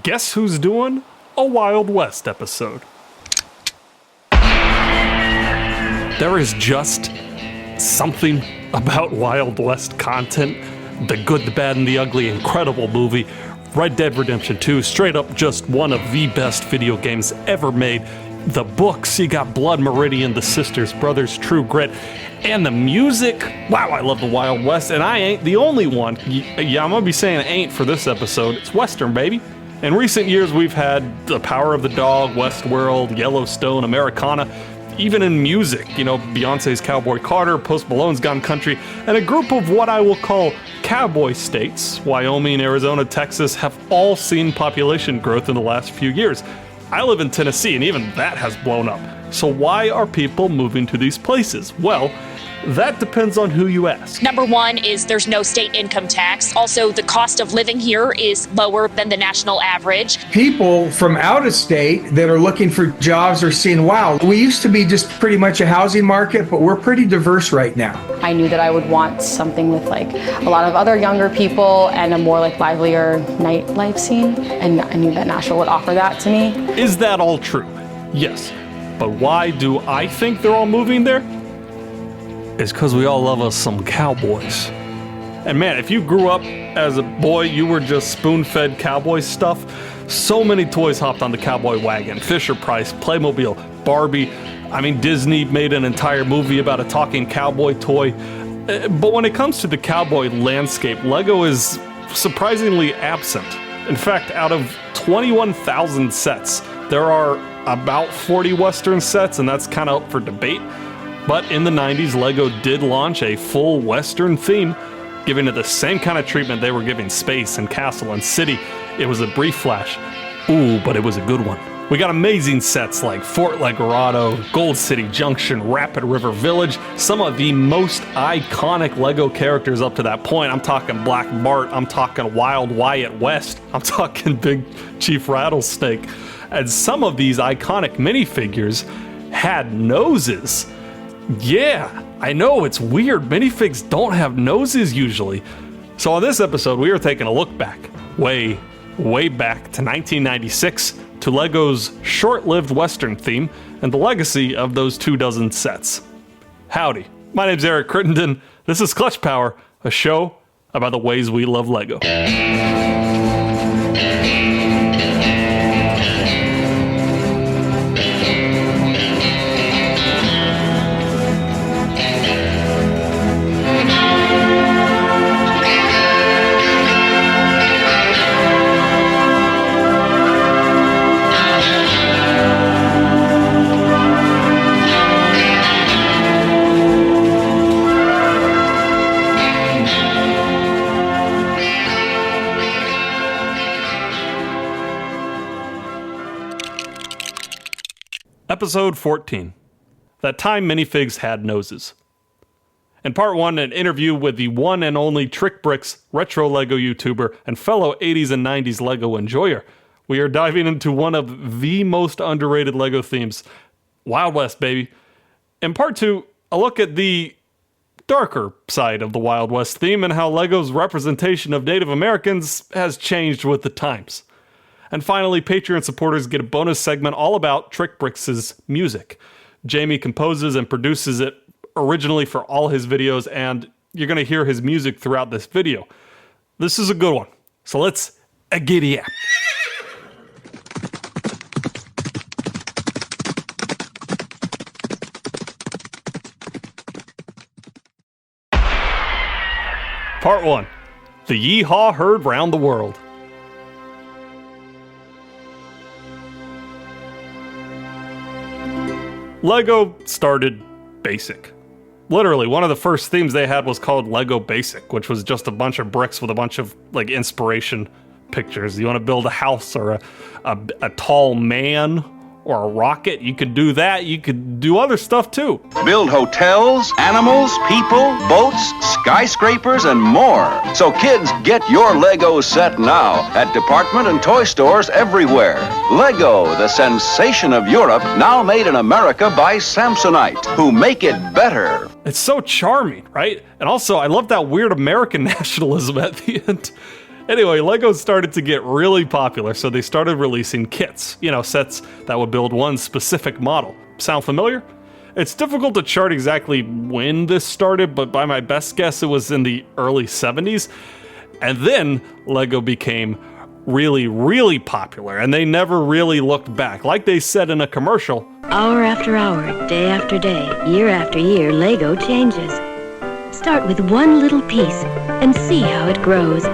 guess who's doing a Wild West episode? There is just something about Wild West content. The Good, the Bad, and the Ugly, incredible movie. Red Dead Redemption 2, straight up just one of the best video games ever made. The books, you got Blood Meridian, The Sisters, Brothers, True Grit, and the music. Wow, I love the Wild West, and I ain't the only one. Yeah, I'm gonna be saying ain't for this episode. It's Western, baby. In recent years, we've had The Power of the Dog, Westworld, Yellowstone, Americana. Even in music, you know, Beyonce's Cowboy Carter, Post Malone's Gone Country, and a group of what I will call cowboy states, Wyoming, Arizona, Texas, have all seen population growth in the last few years. I live in Tennessee, and even that has blown up. So why are people moving to these places? Well, that depends on who you ask. Number one is there's no state income tax. Also, the cost of living here is lower than the national average. People from out of state that are looking for jobs are seeing, wow, we used to be just pretty much a housing market, but we're pretty diverse right now. I knew that I would want something with like a lot of other younger people and a more like livelier nightlife scene. And I knew that Nashville would offer that to me. Is that all true? Yes. But why do I think they're all moving there? It's because we all love us some cowboys. And man, if you grew up as a boy, you were just spoon-fed cowboy stuff. So many toys hopped on the cowboy wagon. Fisher-Price, Playmobil, Barbie. I mean, Disney made an entire movie about a talking cowboy toy. But when it comes to the cowboy landscape, Lego is surprisingly absent. In fact, out of 21,000 sets, there are about 40 Western sets, and that's kind of up for debate. But in the 90s, Lego did launch a full Western theme, giving it the same kind of treatment they were giving Space and Castle and City. It was a brief flash. Ooh, but it was a good one. We got amazing sets like Fort Legorado, Gold City Junction, Rapid River Village, some of the most iconic Lego characters up to that point. I'm talking Black Bart, I'm talking Wild Wyatt West, I'm talking Big Chief Rattlesnake. And some of these iconic minifigures had noses. Yeah, I know, it's weird. Minifigs don't have noses usually. So on this episode, we are taking a look back, way back to 1996, to Lego's short-lived Western theme and the legacy of those 24 sets. Howdy, my name's Eric Crittenden. This is Clutch Power, a show about the ways we love Lego. Episode 14. That time Minifigs had noses. In part 1, an interview with the one and only Trick Bricks, retro Lego YouTuber, and fellow 80s and 90s Lego enjoyer, we are diving into one of the most underrated Lego themes, Wild West, baby. In part 2, a look at the darker side of the Wild West theme and how Lego's representation of Native Americans has changed with the times. And finally, Patreon supporters get a bonus segment all about Trick Bricks' music. Jamie composes and produces it originally for all his videos, and you're going to hear his music throughout this video. This is a good one, so let's giddy up. Part 1. The Yeehaw Heard Round the World. Lego started basic. Literally, one of the first themes they had was called Lego Basic, which was just a bunch of bricks with a bunch of like inspiration pictures. You want to build a house or a tall man or a rocket, you could do that. You could do other stuff too. Build hotels, animals, people, boats, skyscrapers, and more. So kids, get your Lego set now at department and toy stores everywhere. Lego, the sensation of Europe, now made in America by Samsonite, who make it better. It's so charming, right? And also, I love that weird American nationalism at the end. Anyway, Lego started to get really popular, so they started releasing kits, sets that would build one specific model. Sound familiar? It's difficult to chart exactly when this started, but by my best guess, it was in the early 70s. And then Lego became really, really popular, and they never really looked back. Like they said in a commercial, hour after hour, day after day, year after year, Lego changes. Start with one little piece and see how it grows.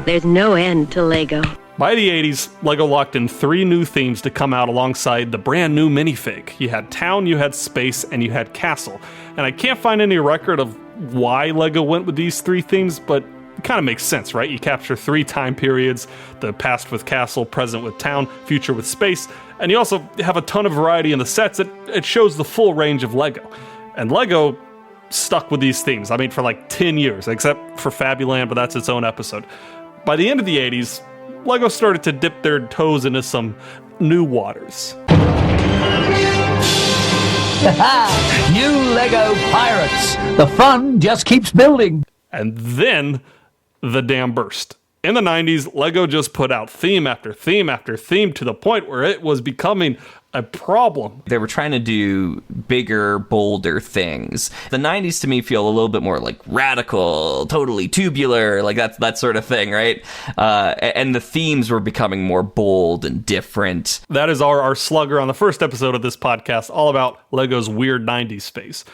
There's no end to Lego. By the 80s, Lego locked in 3 new themes to come out alongside the brand new Minifig. You had Town, you had Space, and you had Castle. And I can't find any record of why Lego went with these 3 themes, but it kind of makes sense, right? You capture 3 time periods, the past with Castle, present with Town, future with Space, and you also have a ton of variety in the sets. It shows the full range of Lego. And Lego stuck with these themes, for like 10 years, except for Fabuland, but that's its own episode. By the end of the 80s, Lego started to dip their toes into some new waters. New Lego Pirates. The fun just keeps building. And then the dam burst. In the 90s, Lego just put out theme after theme after theme to the point where it was becoming a problem. They were trying to do bigger, bolder things. The 90s to me feel a little bit more like radical, totally tubular, like that sort of thing, right? And the themes were becoming more bold and different. That is our slugger on the first episode of this podcast, all about Lego's weird 90s space.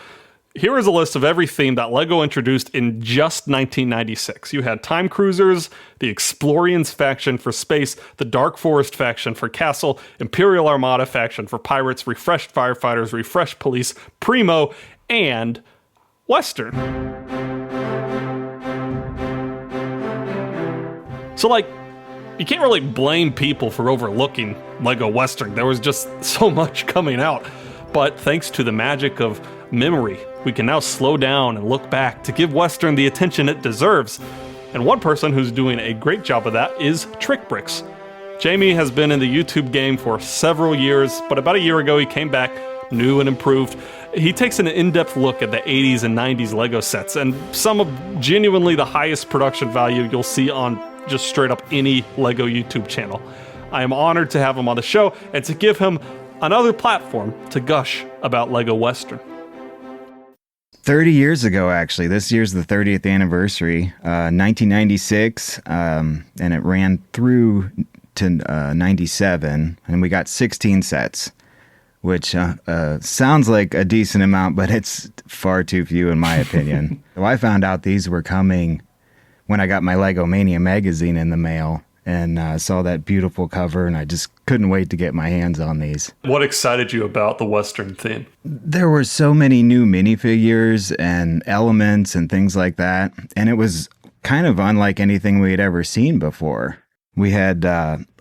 Here is a list of every theme that Lego introduced in just 1996. You had Time Cruisers, the Explorians faction for Space, the Dark Forest faction for Castle, Imperial Armada faction for Pirates, Refreshed Firefighters, Refreshed Police, Primo, and Western. So, you can't really blame people for overlooking Lego Western. There was just so much coming out. But thanks to the magic of memory, we can now slow down and look back to give Western the attention it deserves. And one person who's doing a great job of that is Trick Bricks. Jamie has been in the YouTube game for several years, but about a year ago he came back, new and improved. He takes an in-depth look at the 80s and 90s Lego sets, and some of genuinely the highest production value you'll see on just straight up any Lego YouTube channel. I am honored to have him on the show and to give him another platform to gush about Lego Western. 30 years ago, actually. This year's the 30th anniversary, 1996, and it ran through to 97, and we got 16 sets, which sounds like a decent amount, but it's far too few in my opinion. So I found out these were coming when I got my Lego Mania magazine in the mail, and saw that beautiful cover, and I just couldn't wait to get my hands on these. What excited you about the Western theme? There were so many new minifigures and elements and things like that, and it was kind of unlike anything we had ever seen before. We had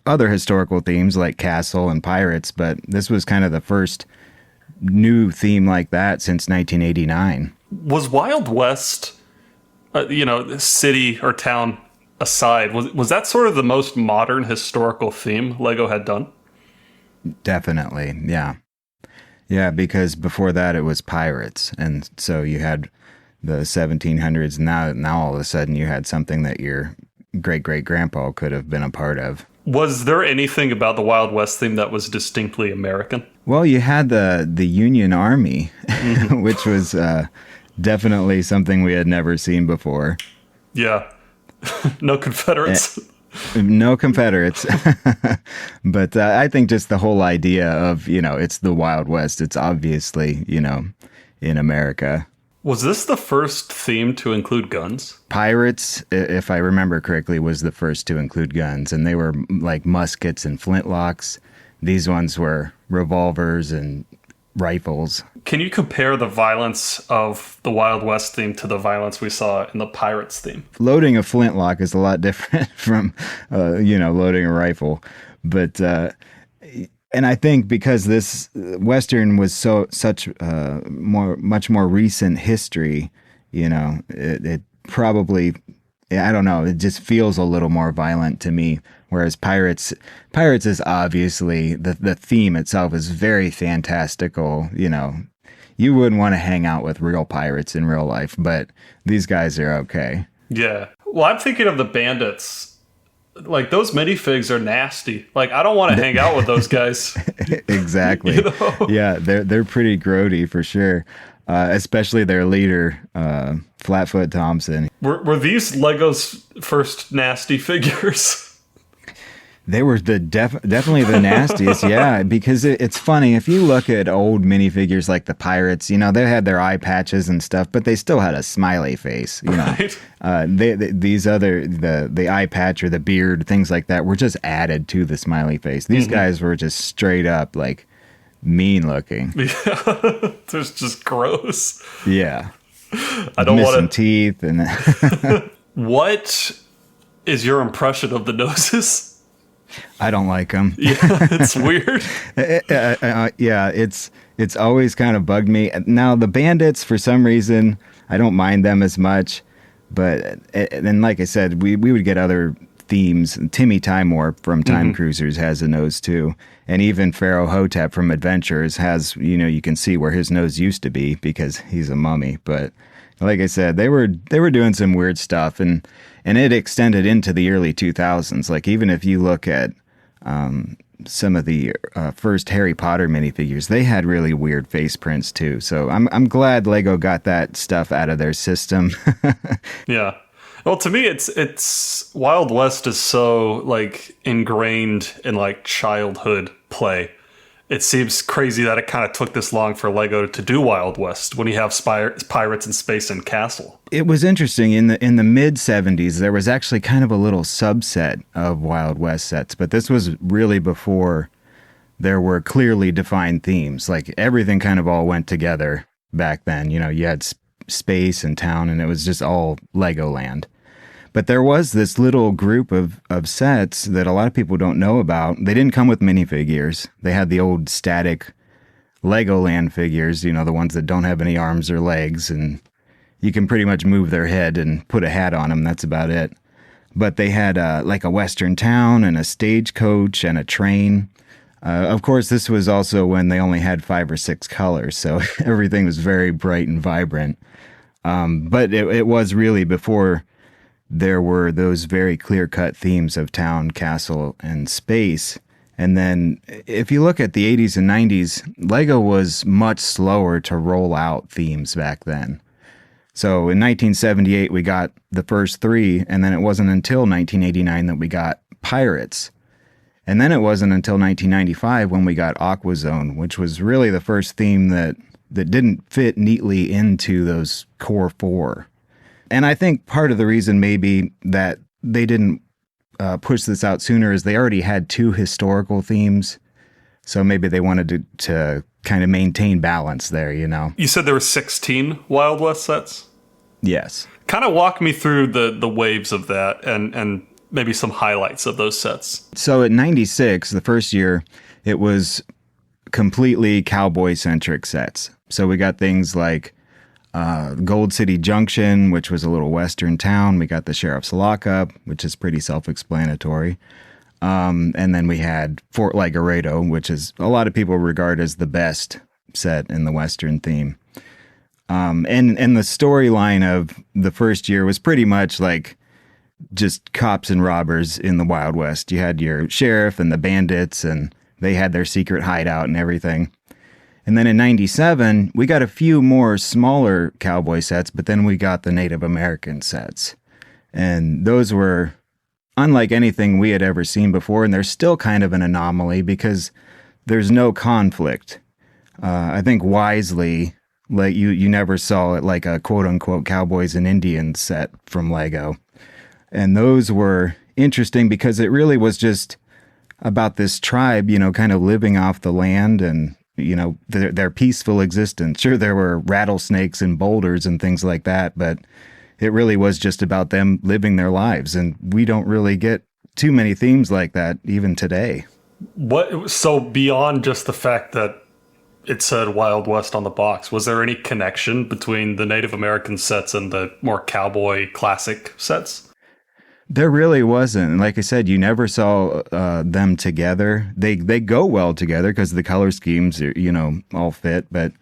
other historical themes like Castle and Pirates, but this was kind of the first new theme like that since 1989. Was Wild West, city or town aside, was that sort of the most modern historical theme Lego had done? Definitely, yeah. Yeah, because before that it was pirates, and so you had the 1700s, and now all of a sudden you had something that your great-great-grandpa could have been a part of. Was there anything about the Wild West theme that was distinctly American? Well, you had the Union Army, which was definitely something we had never seen before. Yeah. No Confederates. No Confederates. But I think just the whole idea of, it's the Wild West. It's obviously, in America. Was this the first theme to include guns? Pirates, if I remember correctly, was the first to include guns. And they were like muskets and flintlocks. These ones were revolvers and rifles. Can you compare the violence of the Wild West theme to the violence we saw in the Pirates theme? Loading a flintlock is a lot different from, loading a rifle. But, and I think because this Western was such much more recent history, it probably, I don't know, it just feels a little more violent to me. Whereas Pirates is obviously, the theme itself is very fantastical. You wouldn't want to hang out with real pirates in real life, but these guys are okay. Yeah. Well, I'm thinking of the bandits. Like, those minifigs are nasty. Like, I don't want to hang out with those guys. Exactly. You know? Yeah, they're pretty grody for sure. Especially their leader, Flatfoot Thompson. Were these Lego's first nasty figures? They were definitely the nastiest, yeah, because it's funny. If you look at old minifigures like the Pirates, you know, they had their eye patches and stuff, but they still had a smiley face, you know. Right. These other, the eye patch or the beard, things like that, were just added to the smiley face. These guys were just straight up, like, mean looking. Yeah, they're just gross. Yeah. I don't want missing teeth. And What is your impression of the noses? I don't like them. Yeah, it's weird. Yeah, it's always kind of bugged me. Now, the bandits, for some reason, I don't mind them as much. But then, like I said, we would get other themes. Timmy Timor from Time Cruisers has a nose too. And even Pharaoh Hotep from Adventures has, you know, you can see where his nose used to be because he's a mummy. But like I said, they were doing some weird stuff, and it extended into the early 2000s. Like, even if you look at some of the first Harry Potter minifigures, they had really weird face prints too. So I'm glad Lego got that stuff out of their system. Yeah. Well, to me, it's Wild West is so, like, ingrained in, like, childhood play. It seems crazy that it kind of took this long for Lego to do Wild West when you have pirates in space and castle. It was interesting. In the mid 70s, there was actually kind of a little subset of Wild West sets, but this was really before there were clearly defined themes. Like, everything kind of all went together back then. You know, you had space and town, and it was just all Legoland. But there was this little group of sets that a lot of people don't know about. They didn't come with minifigures. They had the old static Legoland figures, you know, the ones that don't have any arms or legs, and you can pretty much move their head and put a hat on them. That's about it. But they had like a western town and a stagecoach and a train. Of course, this was also when they only had 5 or 6 colors, so everything was very bright and vibrant. But it was really before there were those very clear-cut themes of town, castle, and space. And then if you look at the 80s and 90s, Lego was much slower to roll out themes back then. So in 1978, we got the first 3, and then it wasn't until 1989 that we got Pirates. And then it wasn't until 1995 when we got Aquazone, which was really the first theme that didn't fit neatly into those core 4. And I think part of the reason maybe that they didn't push this out sooner is they already had 2 historical themes. So maybe they wanted to kind of maintain balance there, you know. You said there were 16 Wild West sets? Yes. Kind of walk me through the waves of that and maybe some highlights of those sets. So at 96, the first year, it was completely cowboy-centric sets. So we got things like Gold City Junction, which was a little western town. We got the Sheriff's Lockup, which is pretty self-explanatory. And then we had Fort Lageredo, which is a lot of people regard as the best set in the western theme. And the storyline of the first year was pretty much like just cops and robbers in the Wild West. You had your sheriff and the bandits, and they had their secret hideout and everything. And then in 97, we got a few more smaller cowboy sets, but then we got the Native American sets. And those were unlike anything we had ever seen before, and they're still kind of an anomaly because there's no conflict. I think wisely, like you never saw it like a quote-unquote Cowboys and Indians set from Lego. And those were interesting because it really was just about this tribe, you know, kind of living off the land and, you know, their peaceful existence. Sure, there were rattlesnakes and boulders and things like that, but it really was just about them living their lives. And we don't really get too many themes like that even today. So beyond just the fact that it said Wild West on the box, was there any connection between the Native American sets and the more cowboy classic sets? There really wasn't. Like I said, you never saw them together. They go well together because the color schemes, you know, all fit. But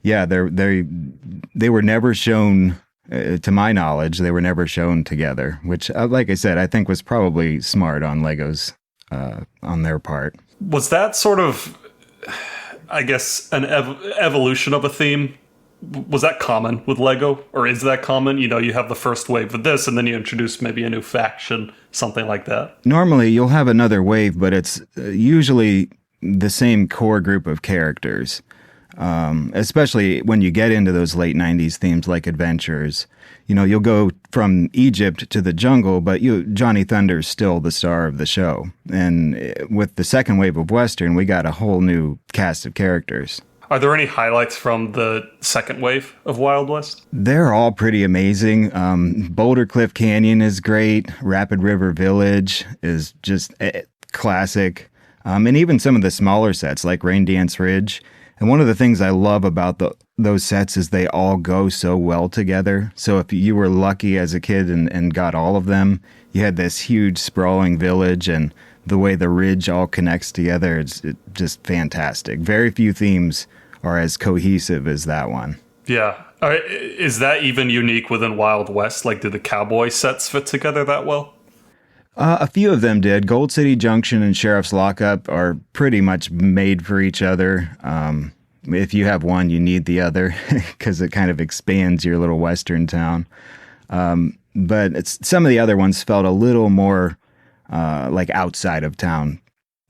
yeah, they were never shown To my knowledge, they were never shown together, which, like I said, I think was probably smart on Lego's, on their part. Was that sort of, I guess, an evolution of a theme? Was that common with Lego? Or is that common? You know, you have the first wave of this, and then you introduce maybe a new faction, something like that. Normally, you'll have another wave, but it's usually the same core group of characters. Especially when you get into those late 90s themes like adventures. You know, you'll go from Egypt to the jungle, but Johnny Thunder's still the star of the show. And with the second wave of Western, we got a whole new cast of characters. Are there any highlights from the second wave of Wild West? They're all pretty amazing. Boulder Cliff Canyon is great. Rapid River Village is just classic. And even some of the smaller sets like Rain Dance Ridge. And one of the things I love about those sets is they all go so well together. So if you were lucky as a kid and got all of them, you had this huge sprawling village, and the way the ridge all connects together, it's just fantastic. Very few themes are as cohesive as that one. Yeah. Is that even unique within Wild West? Like, do the cowboy sets fit together that well? A few of them did. Gold City Junction and Sheriff's Lockup are pretty much made for each other. If you have one, you need the other because it kind of expands your little western town. But some of the other ones felt a little more like outside of town.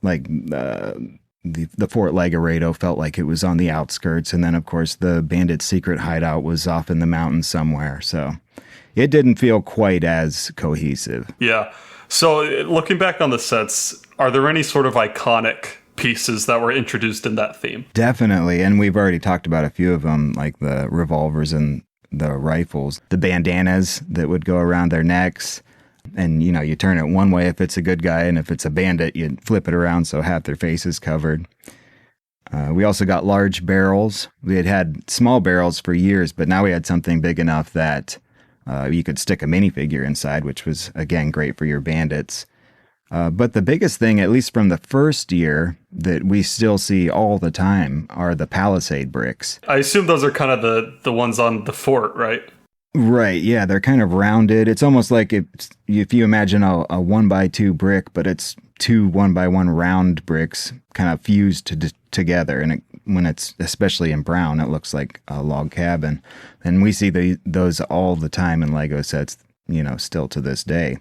Like the Fort Legoredo felt like it was on the outskirts. And then, of course, the bandit's secret hideout was off in the mountains somewhere. So it didn't feel quite as cohesive. Yeah. So looking back on the sets, are there any sort of iconic pieces that were introduced in that theme? Definitely. And we've already talked about a few of them, like the revolvers and the rifles, the bandanas that would go around their necks. And, you know, you turn it one way if it's a good guy, and if it's a bandit, you flip it around so half their face is covered. We also got large barrels. We had small barrels for years, but now we had something big enough that you could stick a minifigure inside, which was, again, great for your bandits. But the biggest thing, at least from the first year, that we still see all the time are the Palisade bricks. I assume those are kind of the ones on the fort, right? Right, yeah, they're kind of rounded. It's almost like if you imagine a 1x2 brick, but it's two 1x1 round bricks kind of fused together. And when it's, especially in brown, it looks like a log cabin. And we see those all the time in Lego sets, you know, still to this day.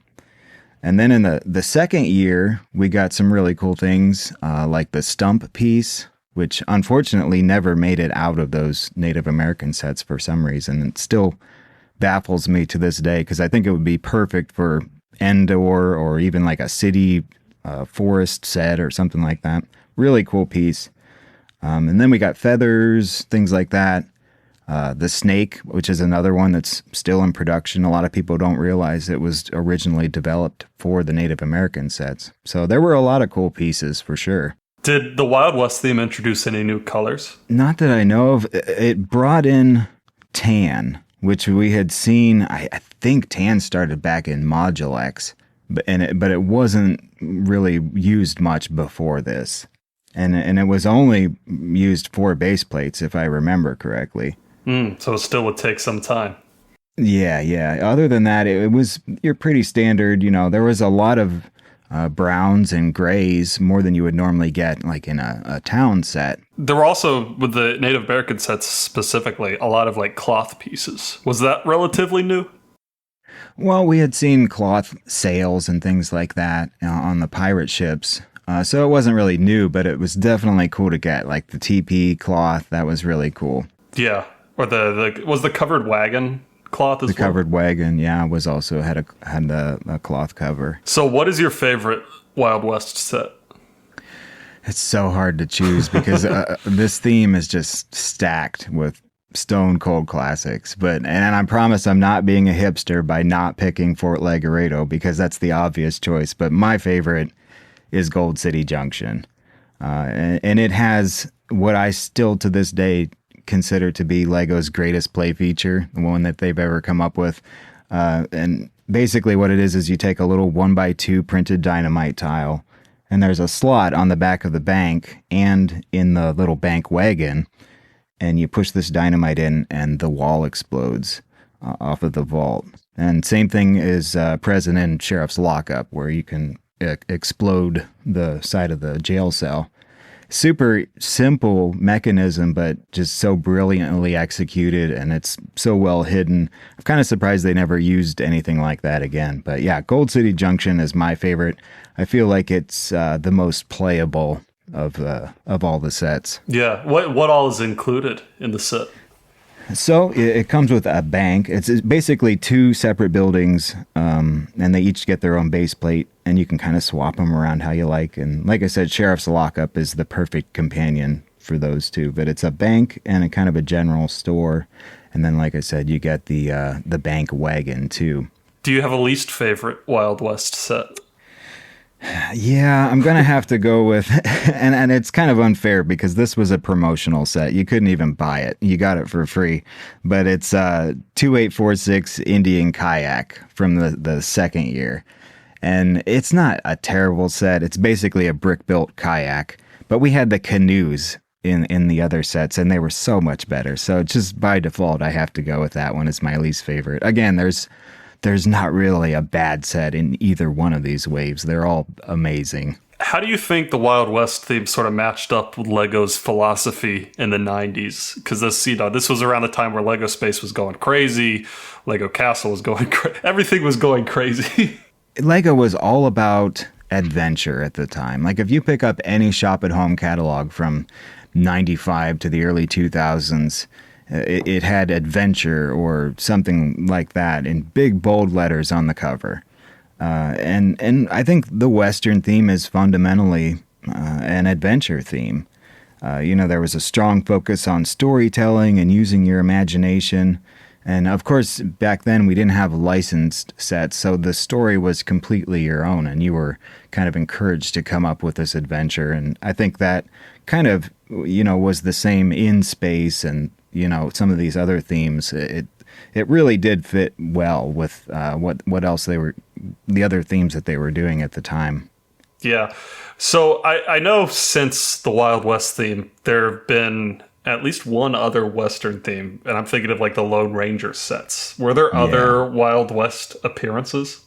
And then in the second year, we got some really cool things like the stump piece, which unfortunately never made it out of those Native American sets for some reason. It still baffles me to this day because I think it would be perfect for Endor or even like a city forest set or something like that. Really cool piece. And then we got feathers, things like that. The snake, which is another one that's still in production. A lot of people don't realize it was originally developed for the Native American sets. So there were a lot of cool pieces for sure. Did the Wild West theme introduce any new colors? Not that I know of. It brought in tan, which we had seen. I think tan started back in Module X, but it wasn't really used much before this. And it was only used for base plates, if I remember correctly. So it still would take some time. Yeah. Other than that, you're pretty standard. You know, there was a lot of browns and grays, more than you would normally get like in a town set. There were also, with the Native American sets specifically, a lot of like cloth pieces. Was that relatively new? Well, we had seen cloth sails and things like that on the pirate ships. So it wasn't really new, but it was definitely cool to get, like the TP cloth. That was really cool. Yeah. Or was the covered wagon cloth as well? The covered wagon, yeah, was also had a cloth cover. So what is your favorite Wild West set? It's so hard to choose because this theme is just stacked with stone cold classics. And I promise I'm not being a hipster by not picking Fort Legoredo because that's the obvious choice. But my favorite is Gold City Junction. And it has what I still to this day consider to be Lego's greatest play feature, the one that they've ever come up with. And basically what it is you take a little 1x2 printed dynamite tile, and there's a slot on the back of the bank and in the little bank wagon, and you push this dynamite in and the wall explodes. off of the vault. And same thing is present in Sheriff's Lockup, where you can explode the side of the jail cell. Super simple mechanism, but just so brilliantly executed, and it's so well hidden. I'm kind of surprised they never used anything like that again. But yeah, Gold City Junction is my favorite. I feel like it's the most playable of all the sets. Yeah. What all is included in the set? So it comes with a bank. It's basically two separate buildings, and they each get their own base plate, and you can kind of swap them around how you like. And like I said, Sheriff's Lockup is the perfect companion for those two. But it's a bank and a kind of a general store. And then, like I said, you get the bank wagon too. Do you have a least favorite Wild West set? Yeah, I'm going to have to go with, and it's kind of unfair because this was a promotional set. You couldn't even buy it. You got it for free. But it's 2846 Indian Kayak from the second year. And it's not a terrible set. It's basically a brick-built kayak. But we had the canoes in the other sets, and they were so much better. So just by default, I have to go with that one as my least favorite. Again, there's not really a bad set in either one of these waves. They're all amazing. How do you think the Wild West theme sort of matched up with Lego's philosophy in the 90s? Because this was around the time where Lego Space was going crazy, Lego Castle was going crazy, everything was going crazy. Lego was all about adventure at the time. Like if you pick up any shop at home catalog from 95 to the early 2000s, it had adventure or something like that in big bold letters on the cover. And I think the Western theme is fundamentally an adventure theme. There was a strong focus on storytelling and using your imagination. And of course, back then we didn't have licensed sets, so the story was completely your own, and you were kind of encouraged to come up with this adventure. And I think that kind of, was the same in space and, some of these other themes. It really did fit well with what else the other themes that they were doing at the time. Yeah. So I know since the Wild West theme, there have been at least one other Western theme, and I'm thinking of like the Lone Ranger sets. Were there other Wild West appearances?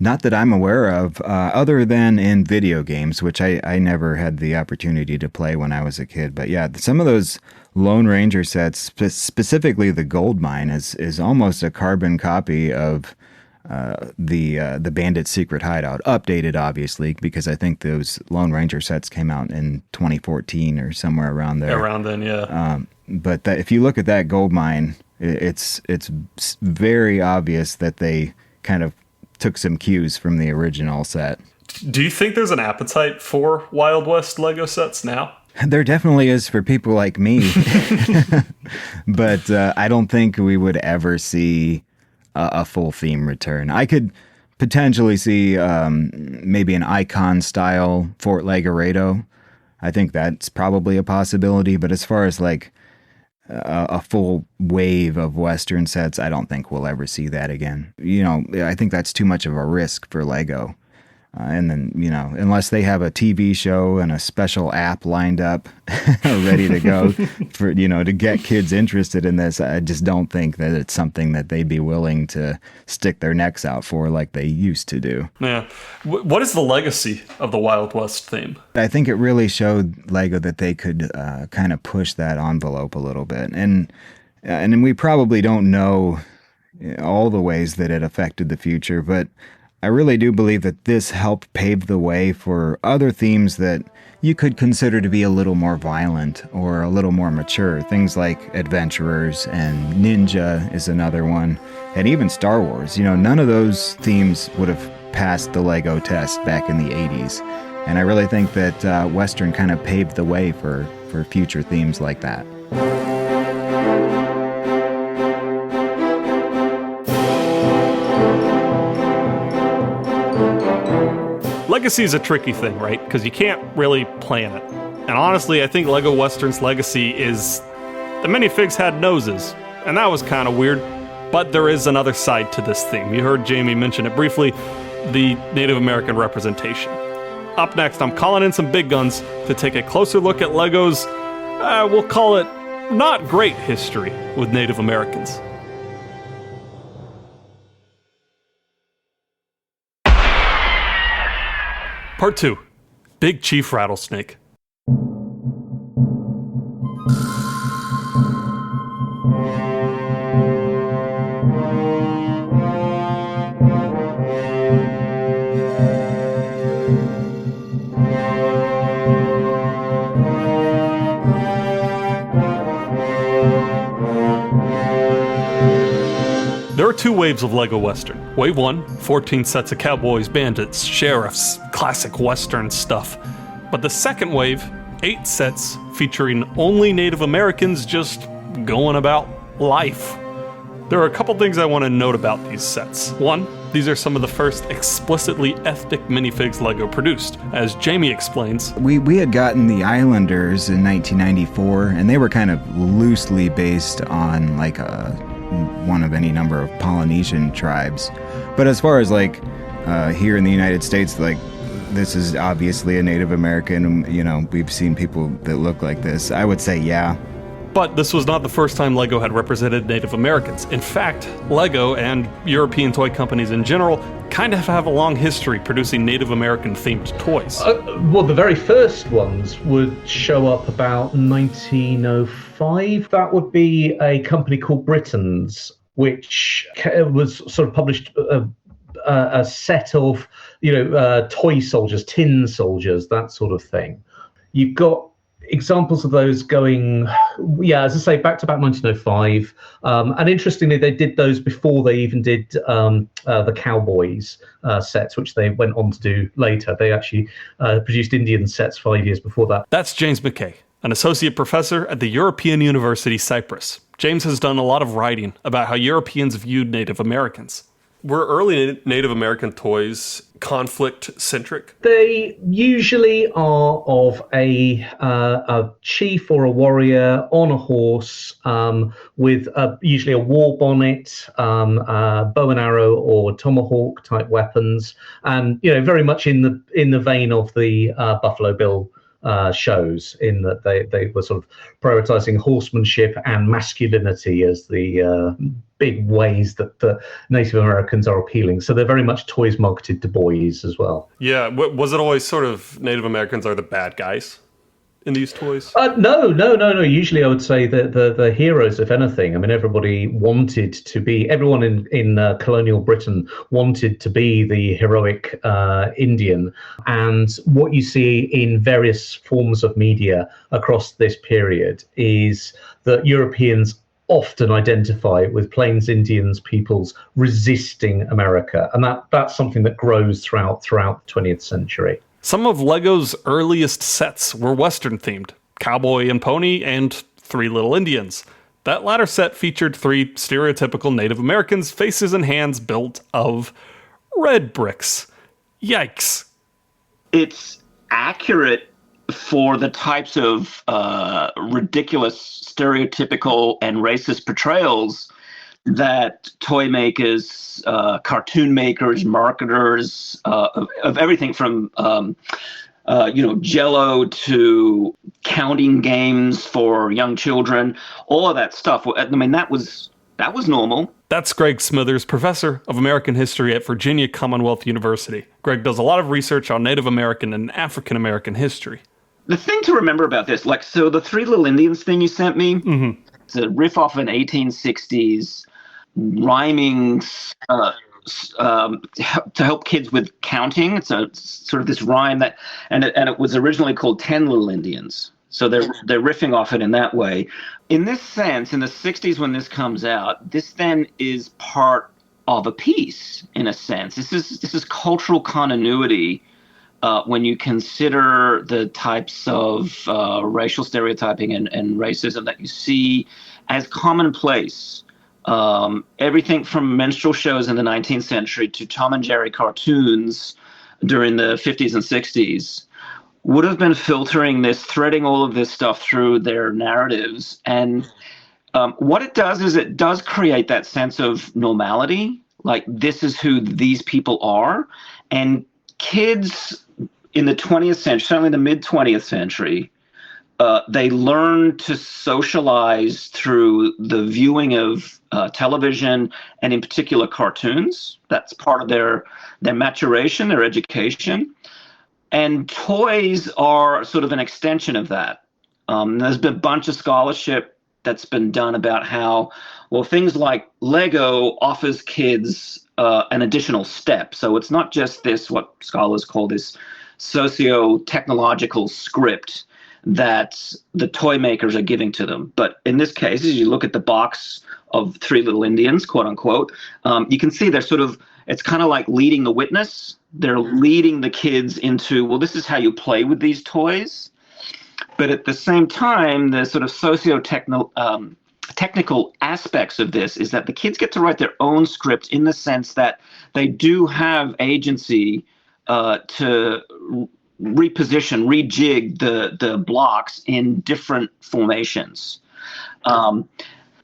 Not that I'm aware of, other than in video games, which I never had the opportunity to play when I was a kid. But yeah, some of those Lone Ranger sets, specifically the Gold Mine, is almost a carbon copy of the Bandit's Secret Hideout, updated obviously, because I think those Lone Ranger sets came out in 2014 or somewhere around there. Around then, yeah. But if you look at that Gold Mine, it's very obvious that they kind of took some cues from the original set. Do you think there's an appetite for Wild West Lego sets now? There definitely is for people like me. But I don't think we would ever see a full theme return. I could potentially see maybe an icon-style Fort Legoredo. I think that's probably a possibility. But as far as like a full wave of Western sets, I don't think we'll ever see that again. I think that's too much of a risk for Lego. And then, unless they have a TV show and a special app lined up ready to go for, to get kids interested in this, I just don't think that it's something that they'd be willing to stick their necks out for like they used to do. Yeah. What is the legacy of the Wild West theme? I think it really showed Lego that they could kind of push that envelope a little bit. And we probably don't know all the ways that it affected the future, but I really do believe that this helped pave the way for other themes that you could consider to be a little more violent or a little more mature. Things like Adventurers and Ninja is another one, and even Star Wars. None of those themes would have passed the Lego test back in the 80s. And I really think that Western kind of paved the way for future themes like that. Legacy is a tricky thing, right? Because you can't really plan it. And honestly, I think Lego Western's legacy is the Minifigs had noses, and that was kind of weird. But there is another side to this theme. You heard Jamie mention it briefly, the Native American representation. Up next, I'm calling in some big guns to take a closer look at Lego's, we'll call it, not great history with Native Americans. Part 2. Big Chief Rattlesnake. There are 2 waves of LEGO Western. Wave 1, 14 sets of cowboys, bandits, sheriffs, classic Western stuff. But the second wave, 8 sets featuring only Native Americans just going about life. There are a couple things I want to note about these sets. 1, these are some of the first explicitly ethnic minifigs LEGO produced. As Jamie explains, we had gotten the Islanders in 1994, and they were kind of loosely based on like one of any number of Polynesian tribes. But as far as like here in the United States, like this is obviously a Native American, you know, we've seen people that look like this. I would say, yeah. But this was not the first time LEGO had represented Native Americans. In fact, LEGO and European toy companies in general kind of have a long history producing Native American themed toys. Well, the very first ones would show up about 1905. That would be a company called Britons, which was sort of published a set of, toy soldiers, tin soldiers, that sort of thing. You've got examples of those going, as I say, back to about 1905. And interestingly, they did those before they even did the Cowboys sets, which they went on to do later. They actually produced Indian sets 5 years before that. That's James McKay, an associate professor at the European University Cyprus. James has done a lot of writing about how Europeans viewed Native Americans. Were early Native American toys conflict-centric? They usually are of a chief or a warrior on a horse with usually a war bonnet, bow and arrow or tomahawk type weapons, and very much in the vein of the Buffalo Bill shows, in that they were sort of prioritizing horsemanship and masculinity as the big ways that the Native Americans are appealing. So they're very much toys marketed to boys as well. Yeah, was it always sort of Native Americans are the bad guys in these toys? No. Usually I would say the heroes, if anything. I mean, everybody wanted to be, everyone in colonial Britain wanted to be the heroic Indian. And what you see in various forms of media across this period is that Europeans often identify with Plains Indians peoples resisting America. And that's something that grows throughout the 20th century. Some of LEGO's earliest sets were Western themed, Cowboy and Pony and 3 Little Indians. That latter set featured 3 stereotypical Native Americans' faces and hands built of red bricks. Yikes. It's accurate for the types of ridiculous, stereotypical, and racist portrayals that toy makers, cartoon makers, marketers of everything from Jell-O to counting games for young children, all of that stuff. I mean, that was normal. That's Greg Smithers, professor of American history at Virginia Commonwealth University. Greg does a lot of research on Native American and African American history. The thing to remember about this, so the 3 Little Indians thing you sent me, it's a riff off an 1860s rhyming to help kids with counting. It's sort of this rhyme and it was originally called 10 Little Indians. So they're riffing off it in that way. In this sense, in the 60s when this comes out, this then is part of a piece, in a sense. This is cultural continuity. When you consider the types of racial stereotyping and racism that you see as commonplace, everything from minstrel shows in the 19th century to Tom and Jerry cartoons during the 50s and 60s would have been filtering this, threading all of this stuff through their narratives. And what it does is it does create that sense of normality, like this is who these people are. And kids in the 20th century, certainly the mid-20th century, they learn to socialize through the viewing of television and in particular cartoons. That's part of their maturation, their education. And toys are sort of an extension of that. There's been a bunch of scholarship that's been done about how, well, things like Lego offers kids an additional step. So it's not just this, what scholars call this socio-technological script that the toy makers are giving to them. But in this case, as you look at the box of Three Little Indians, quote unquote, you can see they're sort of, it's kind of like leading the witness. They're leading the kids into, well, this is how you play with these toys. But at the same time, the sort of technical aspects of this is that the kids get to write their own script in the sense that they do have agency to reposition, rejig the blocks in different formations.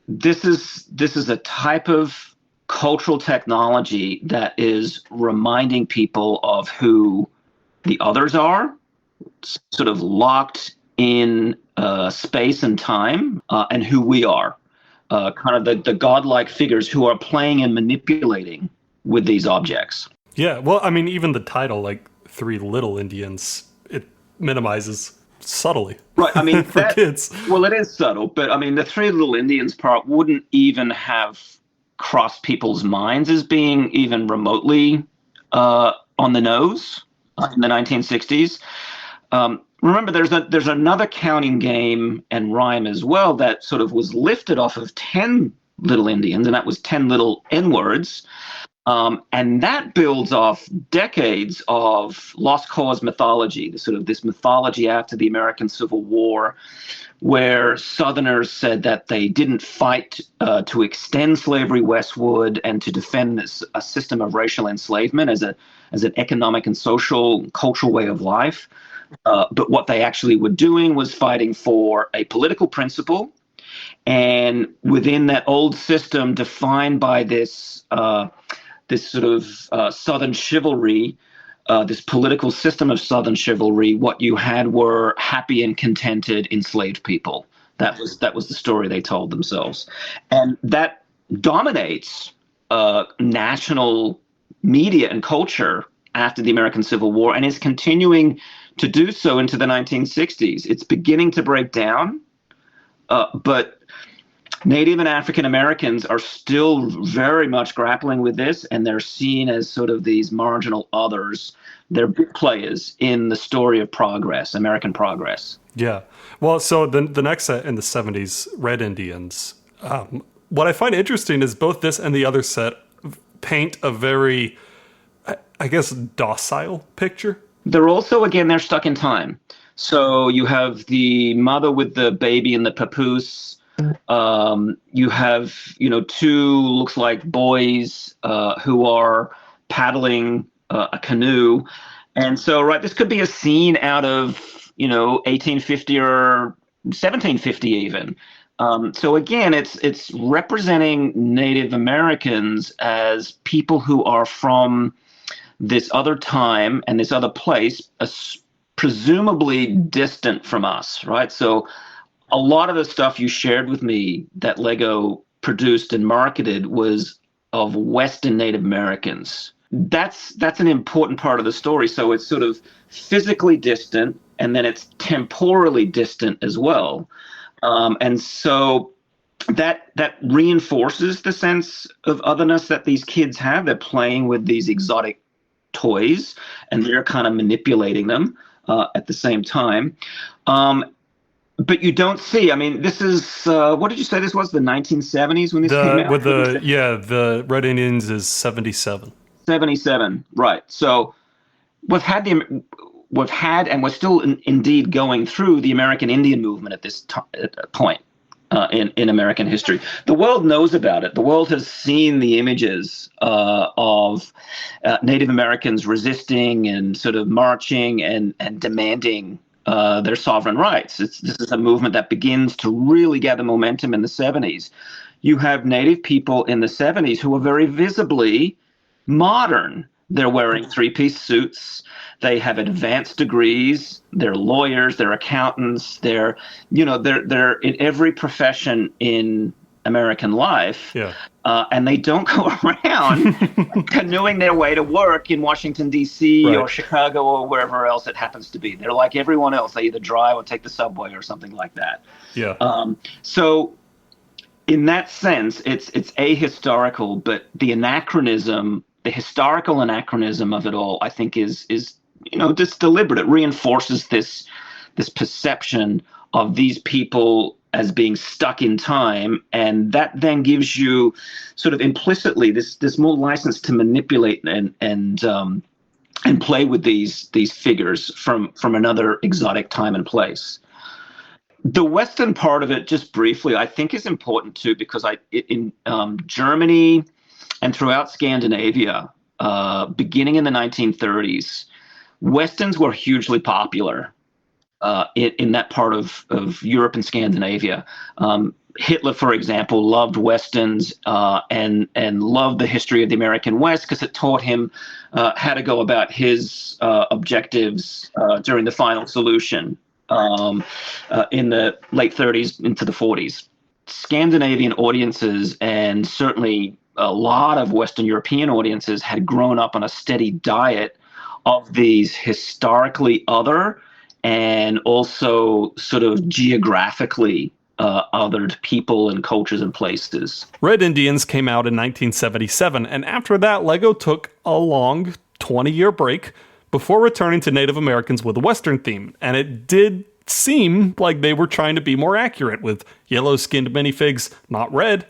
This is a type of cultural technology that is reminding people of who the others are, sort of locked in space and time, and who we are, kind of the godlike figures who are playing and manipulating with these objects. Yeah, well, I mean, even the title, like Three Little Indians, it minimizes subtly. Right, I mean, for kids. Well, it is subtle, but I mean, the Three Little Indians part wouldn't even have crossed people's minds as being even remotely on the nose in the 1960s. Remember, there's another counting game and rhyme as well that sort of was lifted off of 10 Little Indians, and that was 10 little N-words. And that builds off decades of lost cause mythology, this mythology after the American Civil War, where Southerners said that they didn't fight to extend slavery westward and to defend a system of racial enslavement as an economic and social, cultural way of life. But what they actually were doing was fighting for a political principle. And within that old system defined by this sort of Southern chivalry, this political system of Southern chivalry, what you had were happy and contented enslaved people. That was the story they told themselves. And that dominates national media and culture after the American Civil War and is continuing to do so into the 1960s. It's beginning to break down, but Native and African Americans are still very much grappling with this, and they're seen as sort of these marginal others. They're big players in the story of progress, American progress. Yeah. Well, so the next set in the 70s, Red Indians. What I find interesting is both this and the other set paint a very, I guess, docile picture. They're also, again, they're stuck in time. So you have the mother with the baby in the papoose. You have, two looks like boys who are paddling a canoe. And so, right, this could be a scene out of, 1850 or 1750 even. So again, it's representing Native Americans as people who are from this other time and this other place, presumably distant from us, right? So a lot of the stuff you shared with me that Lego produced and marketed was of Western Native Americans. That's an important part of the story. So it's sort of physically distant, and then it's temporally distant as well. And so that reinforces the sense of otherness that these kids have. They're playing with these exotic toys, and they're kind of manipulating them at the same time. But you don't see, I mean, this is, what did you say this was, the 1970s when this came out? The Red Indians is 77. 77, right. So we've had and we're still indeed going through the American Indian movement at this point in American history. The world knows about it. The world has seen the images of Native Americans resisting and sort of marching and demanding their sovereign rights. This is a movement that begins to really gather momentum in the 70s. You have Native people in the 70s who are very visibly modern. They're wearing three-piece suits. They have advanced degrees. They're lawyers. They're accountants. They're in every profession in American life. Yeah. And they don't go around canoeing their way to work in Washington, D.C. or Chicago or wherever else it happens to be. They're like everyone else. They either drive or take the subway or something like that. Yeah. So in that sense, it's ahistorical, but the anachronism, the historical anachronism of it all, I think is just deliberate. It reinforces this perception of these people as being stuck in time, and that then gives you sort of implicitly this more license to manipulate and play with these figures from another exotic time and place. The Western part of it, just briefly, I think is important too, because in Germany and throughout Scandinavia, beginning in the 1930s, Westerns were hugely popular in that part of Europe and Scandinavia. Hitler, for example, loved Westerns and loved the history of the American West because it taught him how to go about his objectives during the final solution in the late 30s into the 40s. Scandinavian audiences, and certainly a lot of Western European audiences, had grown up on a steady diet of these historically other and also sort of geographically othered people and cultures and places. Red Indians came out in 1977, and after that, LEGO took a long 20-year break before returning to Native Americans with a Western theme, and it did seem like they were trying to be more accurate with yellow-skinned minifigs, not red,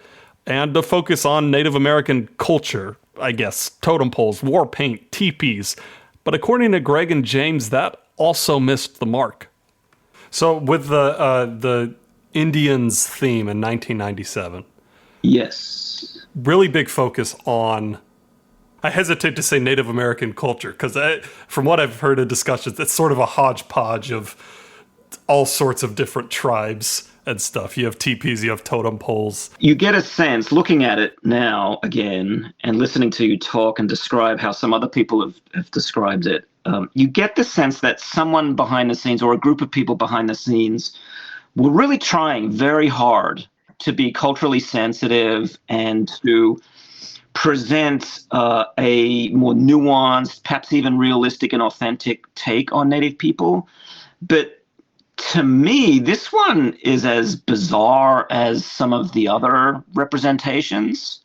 and to focus on Native American culture, I guess, totem poles, war paint, teepees. But according to Greg and James, that also missed the mark. So with the Indians theme in 1997. Yes. Really big focus on, I hesitate to say Native American culture, because from what I've heard in discussions, it's sort of a hodgepodge of all sorts of different tribes and stuff. You have teepees, you have totem poles. You get a sense, looking at it now again, and listening to you talk and describe how some other people have described it, you get the sense that someone behind the scenes, or a group of people behind the scenes, were really trying very hard to be culturally sensitive and to present a more nuanced, perhaps even realistic and authentic take on Native people. But to me, this one is as bizarre as some of the other representations.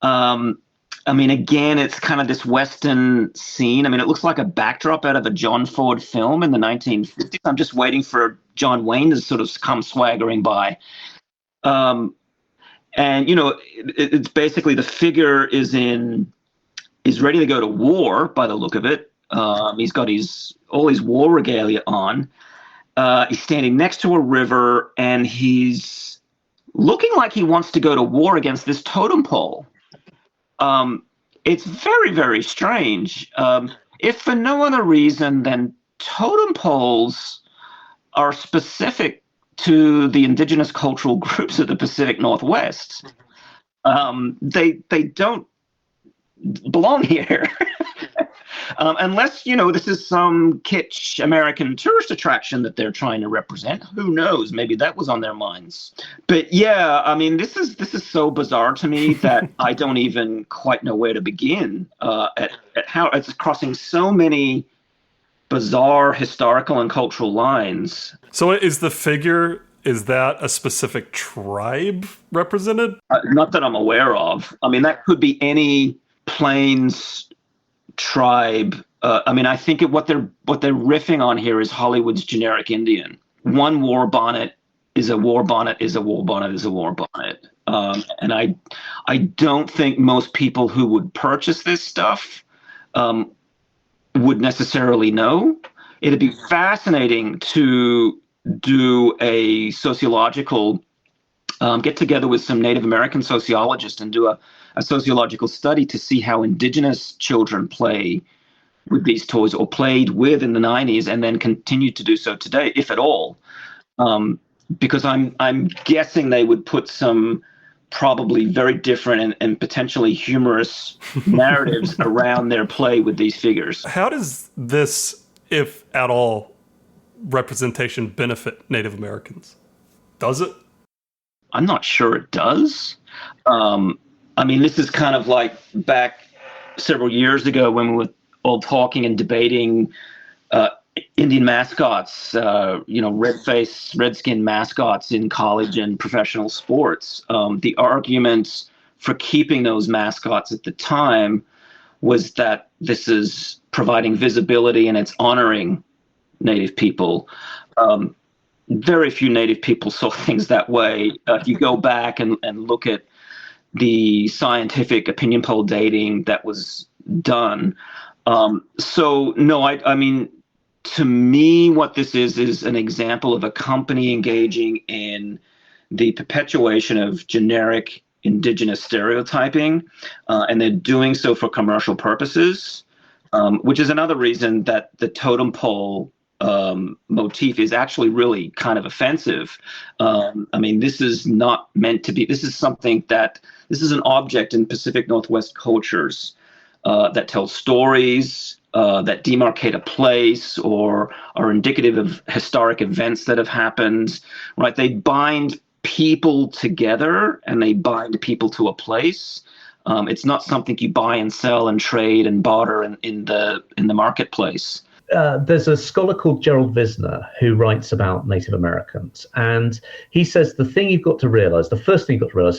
I mean, again, it's kind of this Western scene. I mean, it looks like a backdrop out of a John Ford film in the 1950s. I'm just waiting for John Wayne to sort of come swaggering by. And, it's basically the figure is ready to go to war by the look of it. He's got all his war regalia on. He's standing next to a river, and he's looking like he wants to go to war against this totem pole. It's very, very strange. If for no other reason than totem poles are specific to the indigenous cultural groups of the Pacific Northwest. They don't belong here. Unless, this is some kitsch American tourist attraction that they're trying to represent. Who knows? Maybe that was on their minds. But yeah, I mean, this is so bizarre to me that I don't even quite know where to begin at how it's crossing so many bizarre historical and cultural lines. So is that a specific tribe represented? Not that I'm aware of. I mean, that could be any Plains tribe. I think what they're riffing on here is Hollywood's generic Indian. One war bonnet is a war bonnet is a war bonnet is a war bonnet. And I don't think most people who would purchase this stuff would necessarily know. It'd be fascinating to do a sociological get together with some Native American sociologists and do a sociological study to see how indigenous children play with these toys, or played with in the 90s and then continue to do so today, if at all. Because I'm guessing they would put some probably very different and potentially humorous narratives around their play with these figures. How does this, if at all, representation benefit Native Americans? Does it? I'm not sure it does. I mean, this is kind of like back several years ago when we were all talking and debating Indian mascots, redskin mascots in college and professional sports. The arguments for keeping those mascots at the time was that this is providing visibility and it's honoring Native people. Very few Native people saw things that way. If you go back and look at the scientific opinion poll dating that was done. So, no, I mean, to me, what this is an example of a company engaging in the perpetuation of generic indigenous stereotyping, and they're doing so for commercial purposes, which is another reason that the totem pole motif is actually really kind of offensive. I mean, this is not meant to be. This is an object in Pacific Northwest cultures that tells stories, that demarcate a place or are indicative of historic events that have happened, right? They bind people together and they bind people to a place. It's not something you buy and sell and trade and barter in the marketplace. There's a scholar called Gerald Visner who writes about Native Americans, and he says the first thing you've got to realize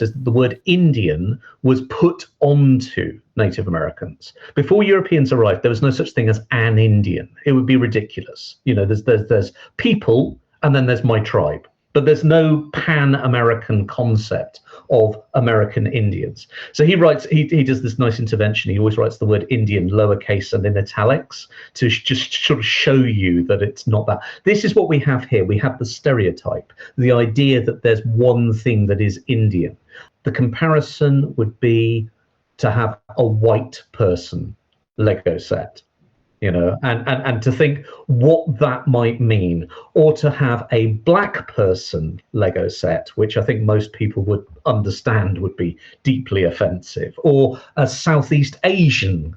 is that the word Indian was put onto Native Americans. Before Europeans arrived, there was no such thing as an Indian. It would be ridiculous. There's people, and then there's my tribe. But there's no pan-American concept of American Indians. So he does this nice intervention. He always writes the word Indian lowercase and in italics to just sort of show you that it's not that. This is what we have here. We have the stereotype, the idea that there's one thing that is Indian. The comparison would be to have a white person Lego set. And to think what that might mean, or to have a black person Lego set, which I think most people would understand would be deeply offensive, or a Southeast Asian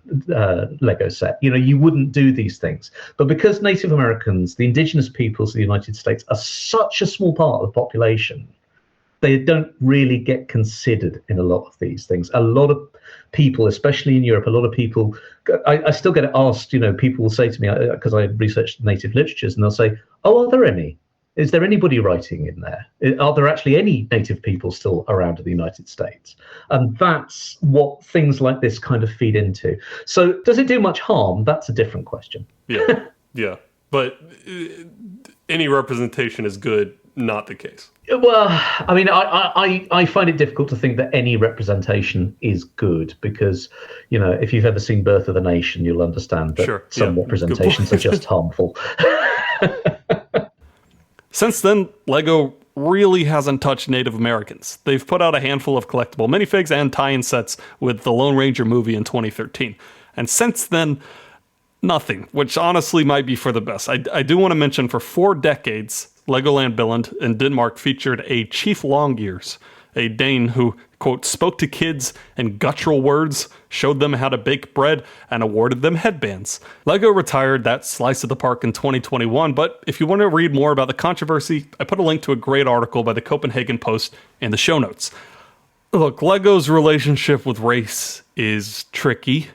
Lego set. You wouldn't do these things. But because Native Americans, the indigenous peoples of the United States, are such a small part of the population, they don't really get considered in a lot of these things. A lot of people, especially in Europe, I still get asked, people will say to me, because I researched native literatures, and they'll say, oh, are there any? Is there anybody writing in there? Are there actually any native people still around in the United States? And that's what things like this kind of feed into. So does it do much harm? That's a different question. Yeah. But any representation is good, not the case. Well, I mean, I find it difficult to think that any representation is good because, if you've ever seen Birth of a Nation, you'll understand that some representations are just harmful. Since then, Lego really hasn't touched Native Americans. They've put out a handful of collectible minifigs and tie-in sets with the Lone Ranger movie in 2013. And since then, nothing, which honestly might be for the best. I do want to mention for 4 decades, Legoland Billund in Denmark featured a Chief Longears, a Dane who, quote, spoke to kids in guttural words, showed them how to bake bread, and awarded them headbands. Lego retired that slice of the park in 2021, but if you want to read more about the controversy, I put a link to a great article by the Copenhagen Post in the show notes. Look, Lego's relationship with race is tricky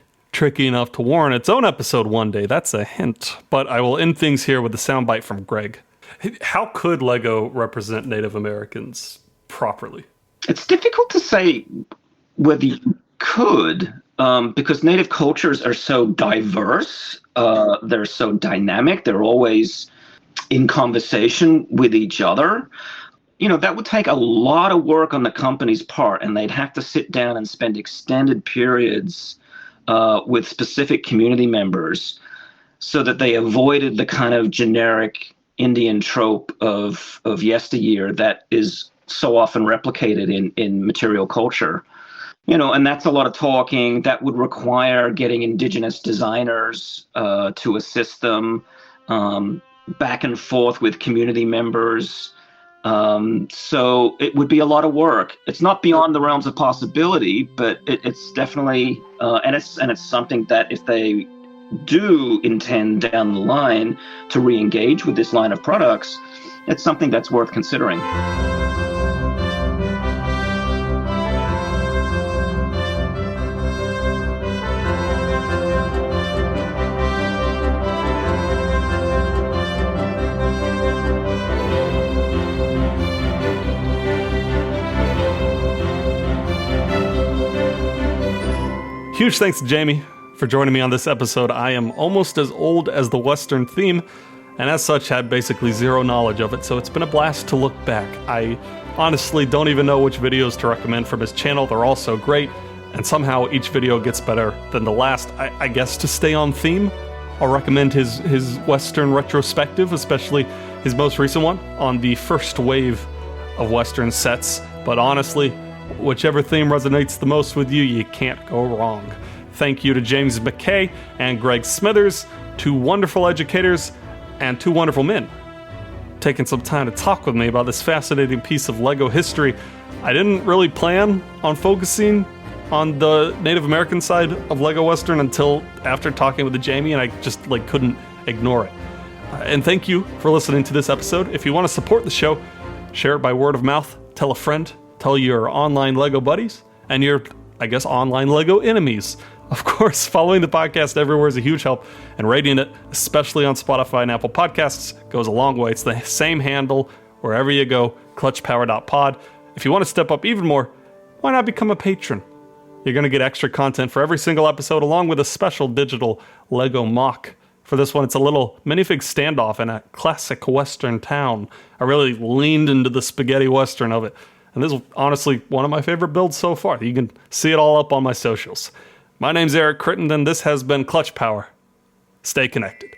enough to warrant its own episode one day, that's a hint. But I will end things here with a soundbite from Greg. How could Lego represent Native Americans properly? It's difficult to say whether you could, because Native cultures are so diverse. They're so dynamic. They're always in conversation with each other. That would take a lot of work on the company's part, and they'd have to sit down and spend extended periods with specific community members so that they avoided the kind of generic Indian trope of yesteryear that is so often replicated in material culture. And that's a lot of talking. That would require getting indigenous designers to assist them, back and forth with community members. So it would be a lot of work. It's not beyond the realms of possibility, but it's definitely, and it's something that if they do intend down the line to re-engage with this line of products, it's something that's worth considering. Huge thanks to Jamie for joining me on this episode. I am almost as old as the Western theme, and as such had basically zero knowledge of it, so it's been a blast to look back. I honestly don't even know which videos to recommend from his channel. They're all so great, and somehow each video gets better than the last. I guess to stay on theme, I'll recommend his Western retrospective, especially his most recent one on the first wave of Western sets. But honestly, whichever theme resonates the most with you, you can't go wrong. Thank you to James McKay and Greg Smithers, two wonderful educators and two wonderful men, taking some time to talk with me about this fascinating piece of LEGO history. I didn't really plan on focusing on the Native American side of LEGO Western until after talking with Jamie, and I just couldn't ignore it. And thank you for listening to this episode. If you want to support the show, share it by word of mouth, tell a friend, tell your online LEGO buddies, and your, online LEGO enemies. Of course, following the podcast everywhere is a huge help, and rating it, especially on Spotify and Apple Podcasts, goes a long way. It's the same handle wherever you go, clutchpower.pod. If you want to step up even more, why not become a patron? You're going to get extra content for every single episode, along with a special digital LEGO mock. For this one, it's a little minifig standoff in a classic Western town. I really leaned into the spaghetti Western of it. And this is honestly one of my favorite builds so far. You can see it all up on my socials. My name's Eric Crittenden, and this has been Clutch Power. Stay connected.